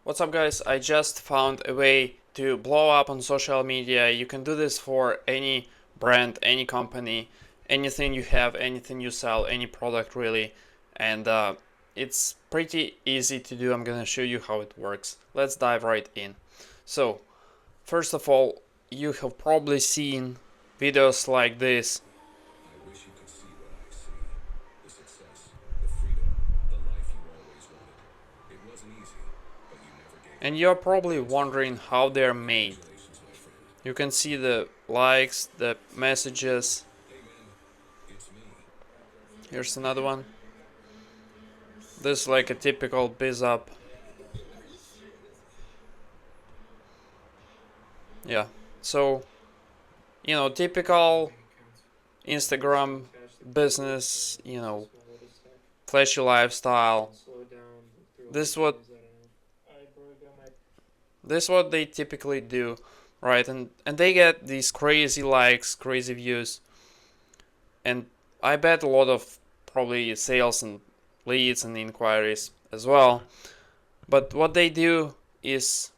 What's up, guys? I just found a way to blow up on social media. You can do this for any brand, any company, anything you have, anything you sell, any product really. And it's pretty easy to do. I'm gonna show you how it works. Let's dive right in. So, first of all, you have probably seen videos like this. I wish you could see what I see. The success, the freedom, the life you always wanted. It wasn't easy, but you never gave And up. you're probably That's why. wondering how they're made. Congratulations, my friend. You can see the likes, the messages. Hey man, it's me. Here's another one. This is like a typical biz up. Yeah. So, typical Instagram business, flashy lifestyle. This is what they typically do, right? And they get these crazy likes, crazy views. And I bet a lot of probably sales and leads and inquiries as well. But what they do is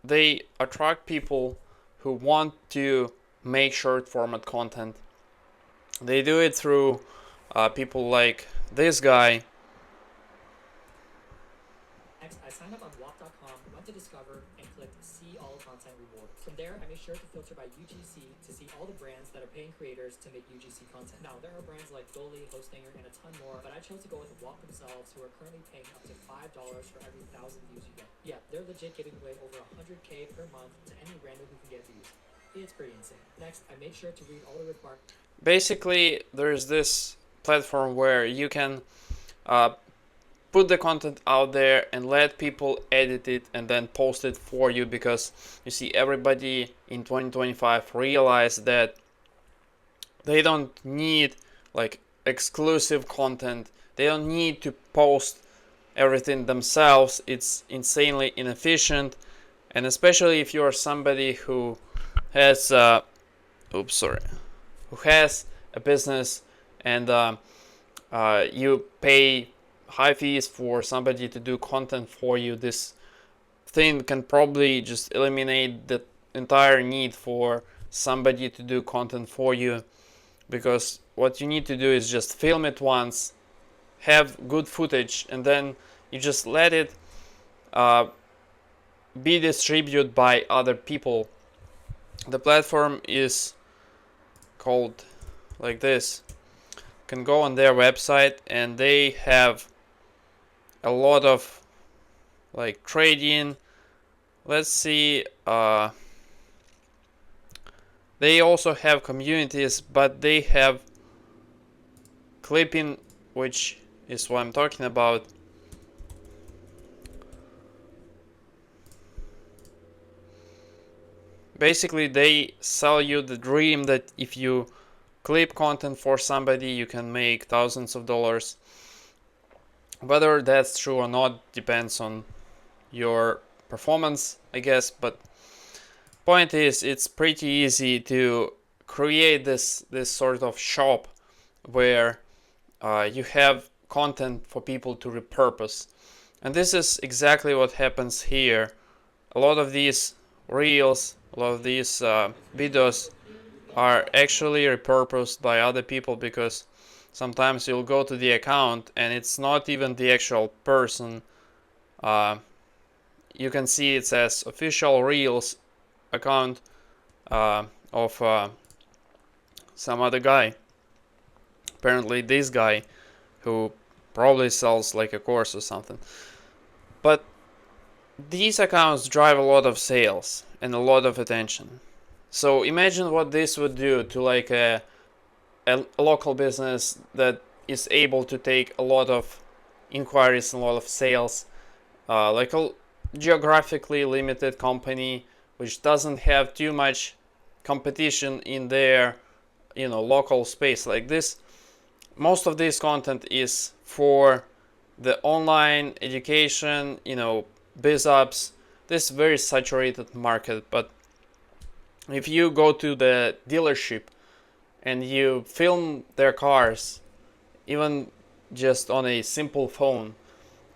they attract people who want to make short format content. They do it through people like this guy. Next, I signed up on Walk.com, went to Discover, and clicked See All Content Reward. From there, I made sure to filter by UGC to see all the brands that are paying creators to make UGC content. Now, there are brands like Dolly, Hostinger, and a ton more, but I chose to go with Walk themselves, who are currently paying up to $5 for every 1,000 views you get. Yeah, they're legit giving away over 100K per month to any random who can get views. It's pretty insane. Next, I made sure to read all the requirements. Basically, there's this platform where you can put the content out there and let people edit it and then post it for you, because you see, everybody in 2025 realized that they don't need like exclusive content. They don't need to post everything themselves. It's insanely inefficient, and especially if you are somebody who has who has a business and you pay high fees for somebody to do content for you, this thing can probably just eliminate the entire need for somebody to do content for you, because what you need to do is just film it once, have good footage, and then you just let it be distributed by other people. The platform is called like this. You can go on their website and they have a lot of like trading. Let's see, they also have communities, but they have clipping, which is what I'm talking about. Basically, they sell you the dream that if you clip content for somebody, you can make thousands of dollars. Whether that's true or not depends on your performance, I guess, but point is, it's pretty easy to create this sort of shop where you have content for people to repurpose. And this is exactly what happens here. A lot of these reels, a lot of these videos are actually repurposed by other people, because sometimes you'll go to the account and it's not even the actual person. You can see it says official reels account of some other guy. Apparently this guy, who probably sells like a course or something. But these accounts drive a lot of sales and a lot of attention. So imagine what this would do to like a local business that is able to take a lot of inquiries and a lot of sales, like a geographically limited company which doesn't have too much competition in their local space. Like this, most of this content is for the online education, biz ups, this very saturated market. But if you go to the dealership and you film their cars, even just on a simple phone,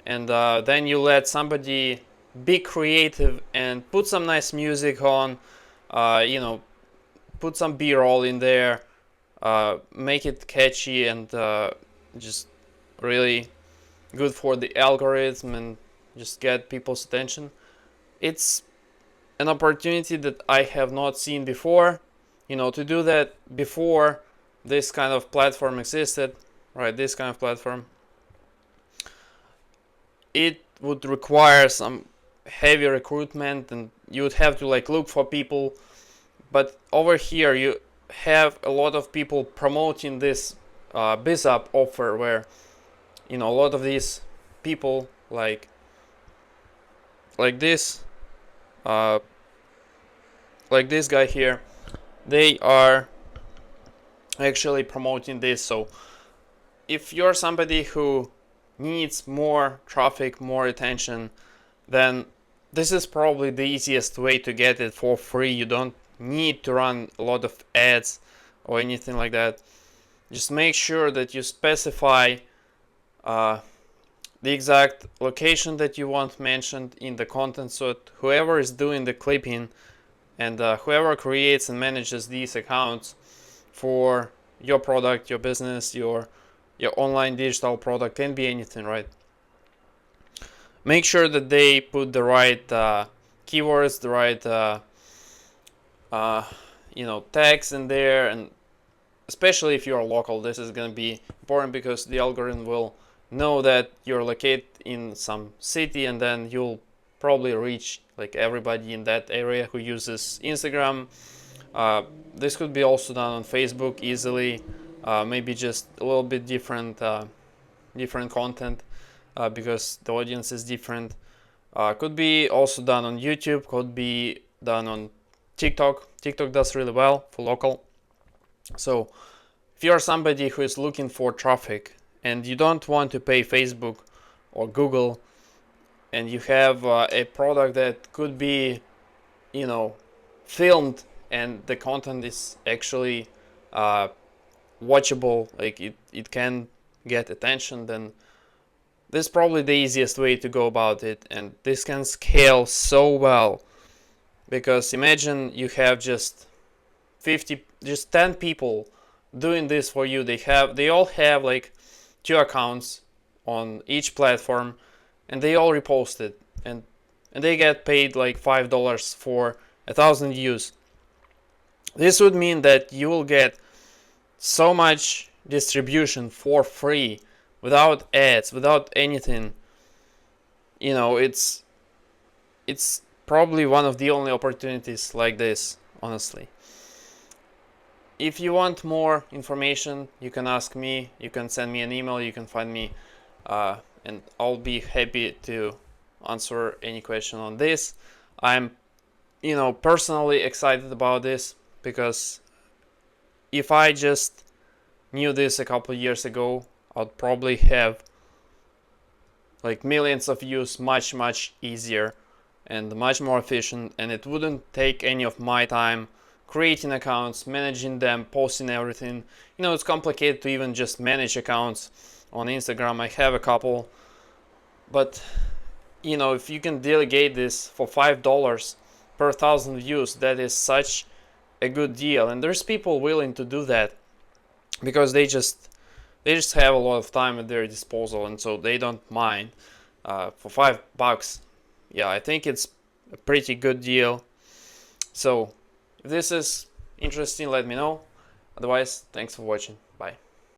and then you let somebody be creative and put some nice music on, you know, put some b-roll in there, make it catchy and just really good for the algorithm and just get people's attention. It's an opportunity that I have not seen before. You know, to do that before this kind of platform existed, right? This kind of platform, it would require some heavy recruitment, and you would have to like look for people. But over here, you have a lot of people promoting this BizUp offer, where you know a lot of these people like this like this guy here, they are actually promoting this. So if you're somebody who needs more traffic, more attention, then this is probably the easiest way to get it for free. You don't need to run a lot of ads or anything like that. Just make sure that you specify the exact location that you want mentioned in the content, so that whoever is doing the clipping and whoever creates and manages these accounts for your product, your business, your online digital product, can be anything, right? Make sure that they put the right keywords, the right you know, tags in there, and especially if you're local, this is going to be important, because the algorithm will know that you're located in some city, and then you'll probably reach like everybody in that area who uses Instagram. This could be also done on Facebook easily, maybe just a little bit different content, because the audience is different. Could be also done on YouTube, could be done on TikTok. TikTok does really well for local. So if you're somebody who is looking for traffic and you don't want to pay Facebook or Google, and you have a product that could be, you know, filmed, and the content is actually watchable, like it can get attention, then this is probably the easiest way to go about it. And this can scale so well, because imagine you have just 10 people doing this for you. They all have like 2 accounts on each platform, and they all repost it, and they get paid like $5 for 1,000 views. This would mean that you will get so much distribution for free, without ads, without anything. You know, it's probably one of the only opportunities like this, honestly. If you want more information, you can ask me, you can send me an email, you can find me, and I'll be happy to answer any question on this. I'm, you know, personally excited about this, because if I just knew this a couple of years ago, I'd probably have like millions of views much easier and much more efficient, and it wouldn't take any of my time creating accounts, managing them, posting everything. You know, it's complicated to even just manage accounts on Instagram. I have a couple, but you know, if you can delegate this for $5 per 1,000 views, that is such a good deal. And there's people willing to do that, because they just have a lot of time at their disposal, and so they don't mind. For $5, yeah, I think it's a pretty good deal. So if this is interesting, let me know. Otherwise, thanks for watching. Bye.